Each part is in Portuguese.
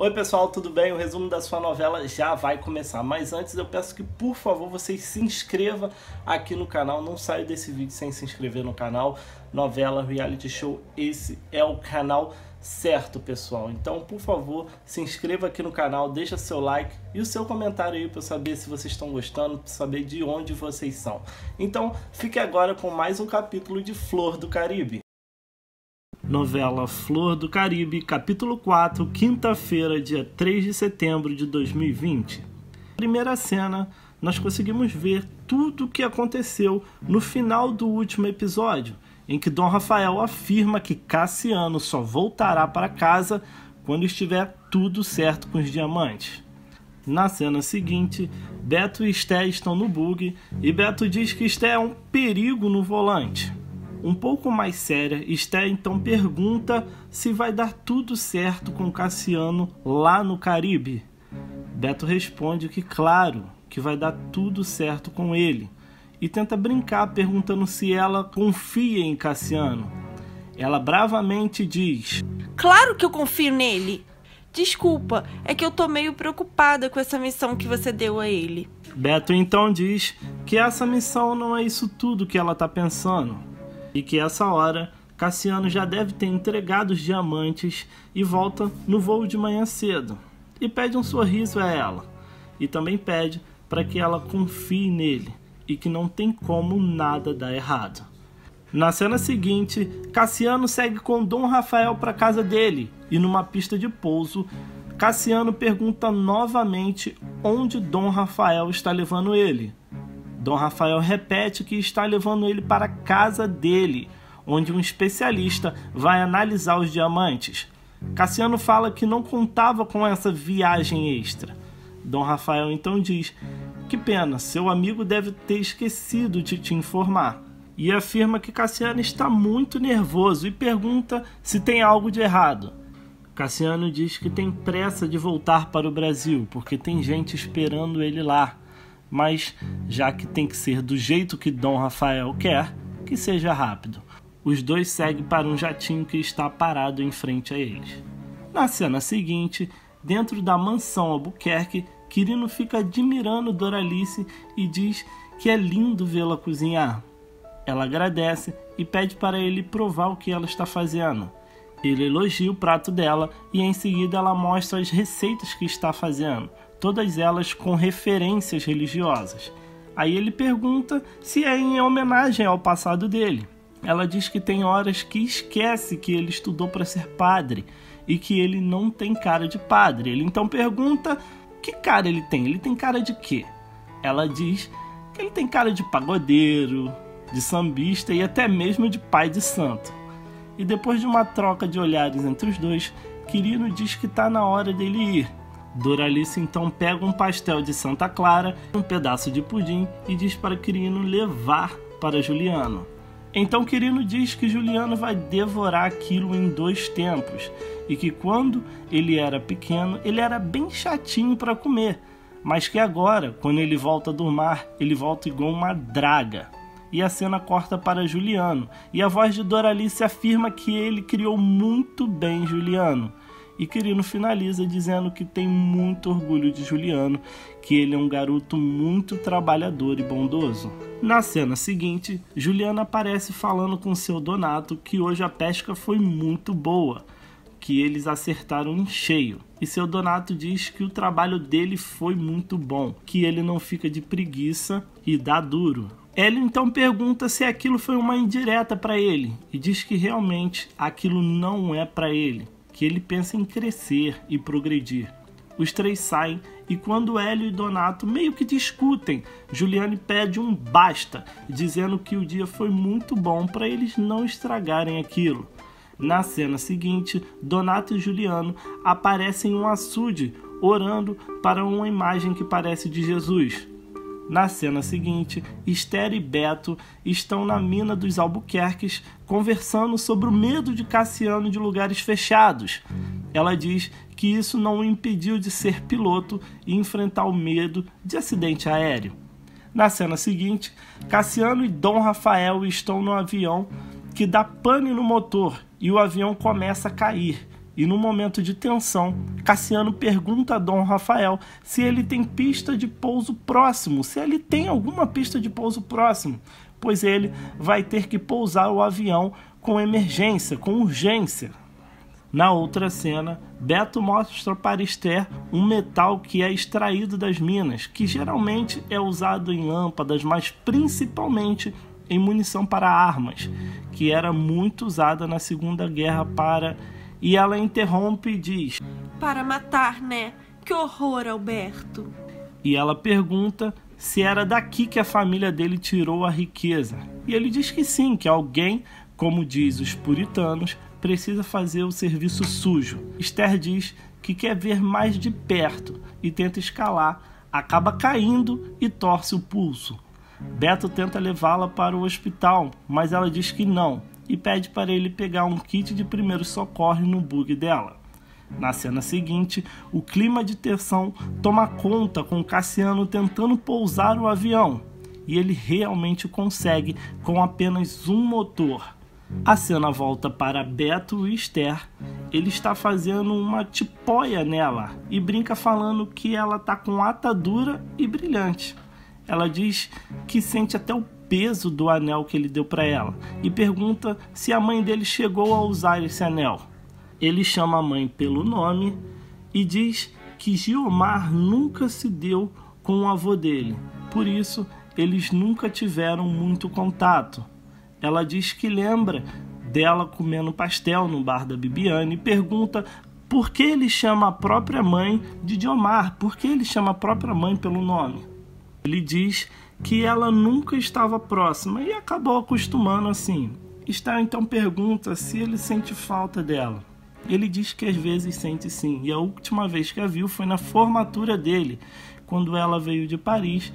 Oi pessoal, tudo bem? O resumo da sua novela já vai começar, mas antes eu peço que por favor vocês se inscrevam aqui no canal, não saia desse vídeo sem se inscrever no canal. Novela Reality Show, esse é o canal certo, pessoal. Então por favor se inscreva aqui no canal, deixa seu like e o seu comentário aí para eu saber se vocês estão gostando, para saber de onde vocês são. Então fique agora com mais um capítulo de Flor do Caribe. Novela Flor do Caribe, capítulo 4, quinta-feira, dia 3 de setembro de 2020. Primeira cena, nós conseguimos ver tudo o que aconteceu no final do último episódio, em que Dom Rafael afirma que Cassiano só voltará para casa quando estiver tudo certo com os diamantes. Na cena seguinte, Beto e Esté estão no bug e Beto diz que Esté é um perigo no volante. Um pouco mais séria, Esté então pergunta se vai dar tudo certo com Cassiano lá no Caribe. Beto responde que claro, que vai dar tudo certo com ele, e tenta brincar perguntando se ela confia em Cassiano. Ela bravamente diz: "Claro que eu confio nele. Desculpa, é que eu tô meio preocupada com essa missão que você deu a ele." Beto então diz que essa missão não é isso tudo que ela tá pensando, e que essa hora Cassiano já deve ter entregado os diamantes e volta no voo de manhã cedo, e pede um sorriso a ela, e também pede para que ela confie nele e que não tem como nada dar errado. Na cena seguinte, Cassiano segue com Dom Rafael para casa dele, e numa pista de pouso, Cassiano pergunta novamente onde Dom Rafael está levando ele. Dom Rafael repete que está levando ele para a casa dele, onde um especialista vai analisar os diamantes. Cassiano fala que não contava com essa viagem extra. Dom Rafael então diz: "Que pena, seu amigo deve ter esquecido de te informar." E afirma que Cassiano está muito nervoso e pergunta se tem algo de errado. Cassiano diz que tem pressa de voltar para o Brasil, porque tem gente esperando ele lá. Mas, já que tem que ser do jeito que Dom Rafael quer, que seja rápido. Os dois seguem para um jatinho que está parado em frente a eles. Na cena seguinte, dentro da mansão Albuquerque, Quirino fica admirando Doralice e diz que é lindo vê-la cozinhar. Ela agradece e pede para ele provar o que ela está fazendo. Ele elogia o prato dela e em seguida ela mostra as receitas que está fazendo, todas elas com referências religiosas. Aí ele pergunta se é em homenagem ao passado dele. Ela diz que tem horas que esquece que ele estudou para ser padre e que ele não tem cara de padre. Ele então pergunta que cara ele tem. Ele tem cara de quê? Ela diz que ele tem cara de pagodeiro, de sambista e até mesmo de pai de santo. E depois de uma troca de olhares entre os dois, Quirino diz que está na hora dele ir. Doralice então pega um pastel de Santa Clara, um pedaço de pudim e diz para Quirino levar para Juliano. Então Quirino diz que Juliano vai devorar aquilo em 2 tempos e que quando ele era pequeno ele era bem chatinho para comer, mas que agora, quando ele volta do mar, ele volta igual uma draga. E a cena corta para Juliano, e a voz de Doralice afirma que ele criou muito bem Juliano. E Quirino finaliza dizendo que tem muito orgulho de Juliano, que ele é um garoto muito trabalhador e bondoso. Na cena seguinte, Juliano aparece falando com seu Donato que hoje a pesca foi muito boa, que eles acertaram em cheio. E seu Donato diz que o trabalho dele foi muito bom, que ele não fica de preguiça e dá duro. Hélio então pergunta se aquilo foi uma indireta para ele e diz que realmente aquilo não é para ele, que ele pensa em crescer e progredir. Os 3 saem e quando Hélio e Donato meio que discutem, Juliano pede um basta, dizendo que o dia foi muito bom para eles não estragarem aquilo. Na cena seguinte, Donato e Juliano aparecem em um açude, orando para uma imagem que parece de Jesus. Na cena seguinte, Esther e Beto estão na mina dos Albuquerques conversando sobre o medo de Cassiano de lugares fechados. Ela diz que isso não o impediu de ser piloto e enfrentar o medo de acidente aéreo. Na cena seguinte, Cassiano e Dom Rafael estão no avião que dá pane no motor e o avião começa a cair. E no momento de tensão, Cassiano pergunta a Dom Rafael se ele tem pista de pouso próximo, se ele tem alguma pista de pouso próximo, pois ele vai ter que pousar o avião com emergência, com urgência. Na outra cena, Beto mostra para Esther um metal que é extraído das minas, que geralmente é usado em lâmpadas, mas principalmente em munição para armas, que era muito usada na Segunda Guerra para... E ela interrompe e diz: Para matar, né? Que horror, Alberto. E ela pergunta se era daqui que a família dele tirou a riqueza. E ele diz que sim, que alguém, como diz os puritanos, precisa fazer o serviço sujo. Esther diz que quer ver mais de perto e tenta escalar, acaba caindo e torce o pulso. Beto tenta levá-la para o hospital, mas ela diz que não e pede para ele pegar um kit de primeiros socorros no bug dela. Na cena seguinte, o clima de tensão toma conta com Cassiano tentando pousar o avião, e ele realmente consegue com apenas um motor. A cena volta para Beto e Esther. Ele está fazendo uma tipóia nela e brinca falando que ela está com atadura e brilhante. Ela diz que sente até o peso do anel que ele deu para ela e pergunta se a mãe dele chegou a usar esse anel. Ele chama a mãe pelo nome e diz que Guiomar nunca se deu com o avô dele, por isso eles nunca tiveram muito contato. Ela diz que lembra dela comendo pastel no bar da Bibiane e pergunta por que ele chama a própria mãe de Guiomar, por que ele chama a própria mãe pelo nome. Ele diz que ela nunca estava próxima e acabou acostumando assim. Esther então pergunta se ele sente falta dela. Ele diz que às vezes sente sim, e a última vez que a viu foi na formatura dele, quando ela veio de Paris,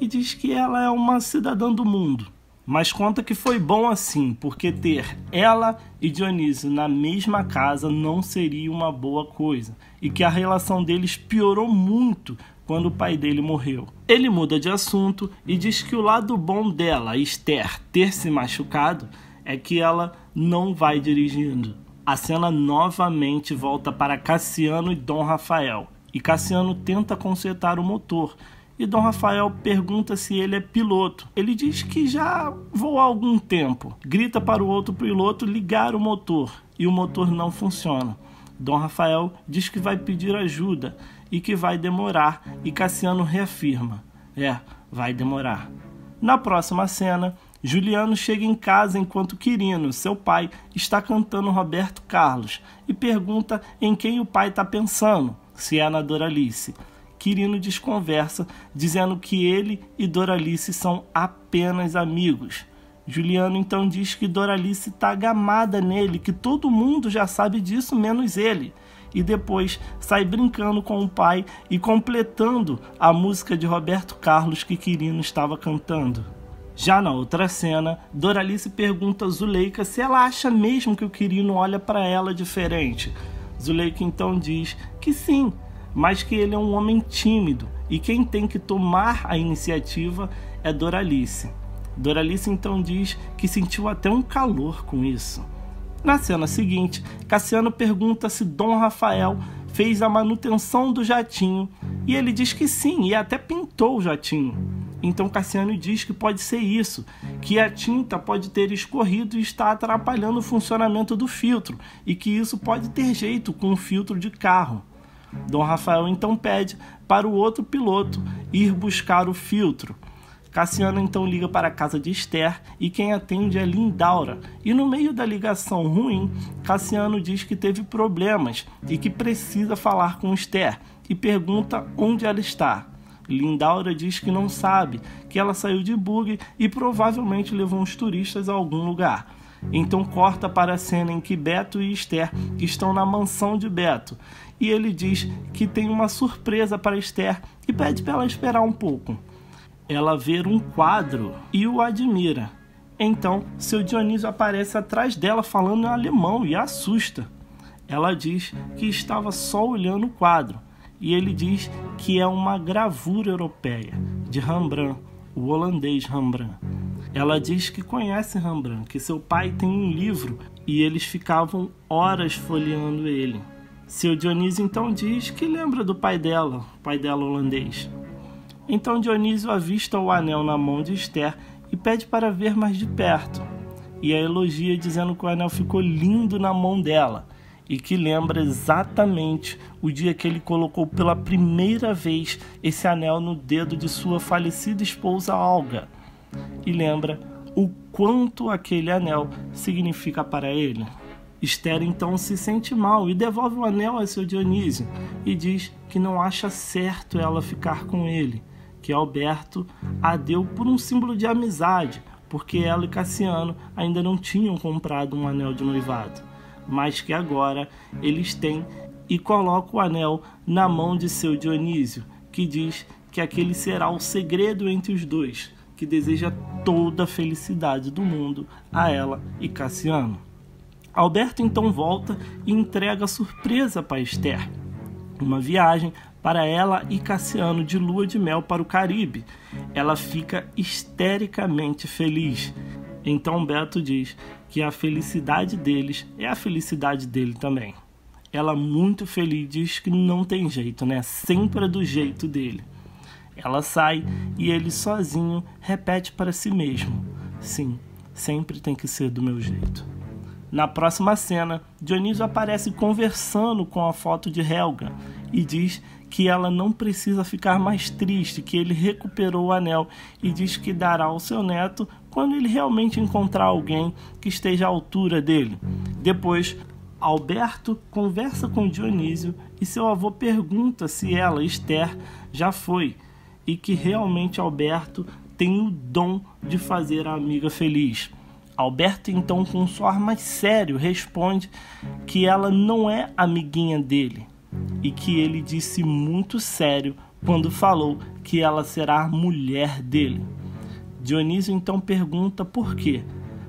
e diz que ela é uma cidadã do mundo. Mas conta que foi bom assim, porque ter ela e Dionísio na mesma casa não seria uma boa coisa, e que a relação deles piorou muito quando o pai dele morreu. Ele muda de assunto e diz que o lado bom dela, Esther, ter se machucado, é que ela não vai dirigindo. A cena novamente volta para Cassiano e Dom Rafael, e Cassiano tenta consertar o motor, e Dom Rafael pergunta se ele é piloto. Ele diz que já voou há algum tempo. Grita para o outro piloto ligar o motor, e o motor não funciona. Dom Rafael diz que vai pedir ajuda e que vai demorar, e Cassiano reafirma: vai demorar. Na próxima cena, Juliano chega em casa enquanto Quirino, seu pai, está cantando Roberto Carlos e pergunta em quem o pai está pensando, se é na Doralice. Quirino desconversa, dizendo que ele e Doralice são apenas amigos. Juliano então diz que Doralice está gamada nele, que todo mundo já sabe disso menos ele. E depois sai brincando com o pai e completando a música de Roberto Carlos que Quirino estava cantando. Já na outra cena, Doralice pergunta a Zuleika se ela acha mesmo que o Quirino olha para ela diferente. Zuleika então diz que sim, mas que ele é um homem tímido e quem tem que tomar a iniciativa é Doralice. Doralice então diz que sentiu até um calor com isso. Na cena seguinte, Cassiano pergunta se Dom Rafael fez a manutenção do jatinho e ele diz que sim, e até pintou o jatinho. Então Cassiano diz que pode ser isso, que a tinta pode ter escorrido e está atrapalhando o funcionamento do filtro e que isso pode ter jeito com o filtro de carro. Dom Rafael então pede para o outro piloto ir buscar o filtro. Cassiano então liga para a casa de Esther e quem atende é Lindaura. E no meio da ligação ruim, Cassiano diz que teve problemas e que precisa falar com Esther e pergunta onde ela está. Lindaura diz que não sabe, que ela saiu de bug e provavelmente levou uns turistas a algum lugar. Então corta para a cena em que Beto e Esther estão na mansão de Beto e ele diz que tem uma surpresa para Esther e pede para ela esperar um pouco. Ela vê um quadro e o admira. Então, seu Dionísio aparece atrás dela falando em alemão e a assusta. Ela diz que estava só olhando o quadro e ele diz que é uma gravura europeia de Rembrandt, o holandês Rembrandt. Ela diz que conhece Rembrandt, que seu pai tem um livro e eles ficavam horas folheando ele. Seu Dionísio então diz que lembra do pai dela holandês. Então Dionísio avista o anel na mão de Esther e pede para ver mais de perto, e a elogia dizendo que o anel ficou lindo na mão dela, e que lembra exatamente o dia que ele colocou pela primeira vez esse anel no dedo de sua falecida esposa Olga, e lembra o quanto aquele anel significa para ele. Esther então se sente mal e devolve o anel a seu Dionísio e diz que não acha certo ela ficar com ele, que Alberto a deu por um símbolo de amizade, porque ela e Cassiano ainda não tinham comprado um anel de noivado, mas que agora eles têm, e coloca o anel na mão de seu Dionísio, que diz que aquele será o segredo entre os dois, que deseja toda a felicidade do mundo a ela e Cassiano. Alberto então volta e entrega surpresa para Esther, uma viagem para ela e Cassiano de lua de mel para o Caribe. Ela fica histericamente feliz. Então Beto diz que a felicidade deles é a felicidade dele também. Ela, muito feliz, diz que não tem jeito, né? Sempre é do jeito dele. Ela sai e ele sozinho repete para si mesmo: sim, sempre tem que ser do meu jeito. Na próxima cena, Dionísio aparece conversando com a foto de Helga e diz que ela não precisa ficar mais triste, que ele recuperou o anel, e diz que dará ao seu neto quando ele realmente encontrar alguém que esteja à altura dele. Depois, Alberto conversa com Dionísio e seu avô pergunta se ela, Esther, já foi, e que realmente Alberto tem o dom de fazer a amiga feliz. Alberto então, com um soar mais sério, responde que ela não é amiguinha dele, e que ele disse muito sério quando falou que ela será a mulher dele. Dionísio então pergunta por quê.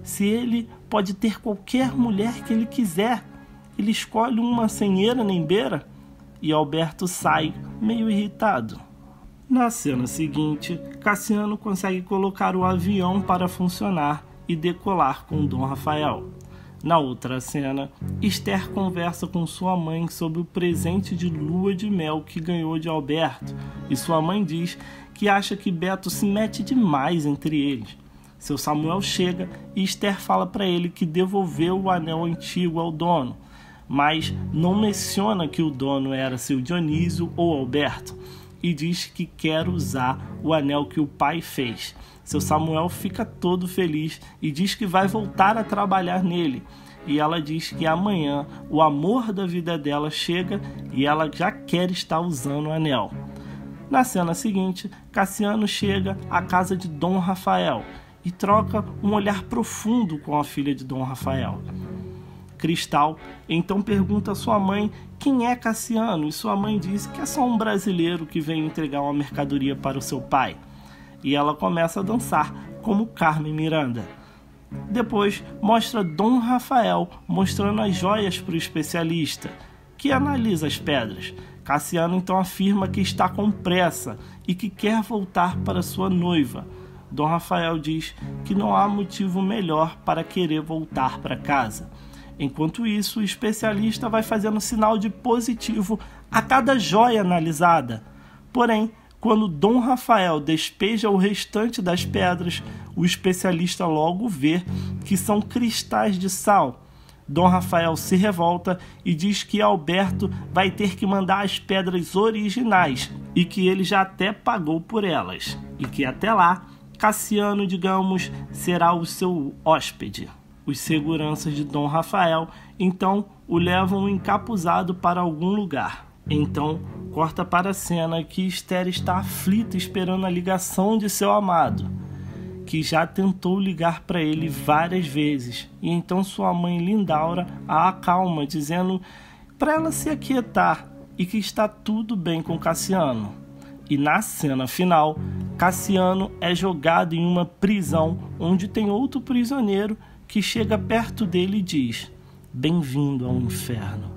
Se ele pode ter qualquer mulher que ele quiser, ele escolhe uma sem eira nem beira? E Alberto sai meio irritado. Na cena seguinte, Cassiano consegue colocar o avião para funcionar e decolar com Dom Rafael. Na outra cena, Esther conversa com sua mãe sobre o presente de lua de mel que ganhou de Alberto, e sua mãe diz que acha que Beto se mete demais entre eles. Seu Samuel chega e Esther fala para ele que devolveu o anel antigo ao dono, mas não menciona que o dono era seu Dionísio ou Alberto, e diz que quer usar o anel que o pai fez. Seu Samuel fica todo feliz e diz que vai voltar a trabalhar nele. E ela diz que amanhã o amor da vida dela chega e ela já quer estar usando o anel. Na cena seguinte, Cassiano chega à casa de Dom Rafael e troca um olhar profundo com a filha de Dom Rafael. Cristal então pergunta a sua mãe quem é Cassiano, e sua mãe diz que é só um brasileiro que veio entregar uma mercadoria para o seu pai. E ela começa a dançar como Carmen Miranda. Depois mostra Dom Rafael mostrando as joias para o especialista, que analisa as pedras. Cassiano então afirma que está com pressa e que quer voltar para sua noiva. Dom Rafael diz que não há motivo melhor para querer voltar para casa. Enquanto isso, o especialista vai fazendo sinal de positivo a cada joia analisada. Porém, quando Dom Rafael despeja o restante das pedras, o especialista logo vê que são cristais de sal. Dom Rafael se revolta e diz que Alberto vai ter que mandar as pedras originais e que ele já até pagou por elas. E que até lá, Cassiano, digamos, será o seu hóspede. Os seguranças de Dom Rafael, então, o levam encapuzado para algum lugar. Então, corta para a cena que Esther está aflita esperando a ligação de seu amado, que já tentou ligar para ele várias vezes. E então sua mãe Lindaura a acalma, dizendo para ela se aquietar e que está tudo bem com Cassiano. E na cena final, Cassiano é jogado em uma prisão onde tem outro prisioneiro que chega perto dele e diz: "Bem-vindo ao inferno".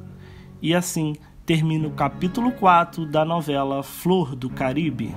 E assim termina o capítulo 4 da novela Flor do Caribe.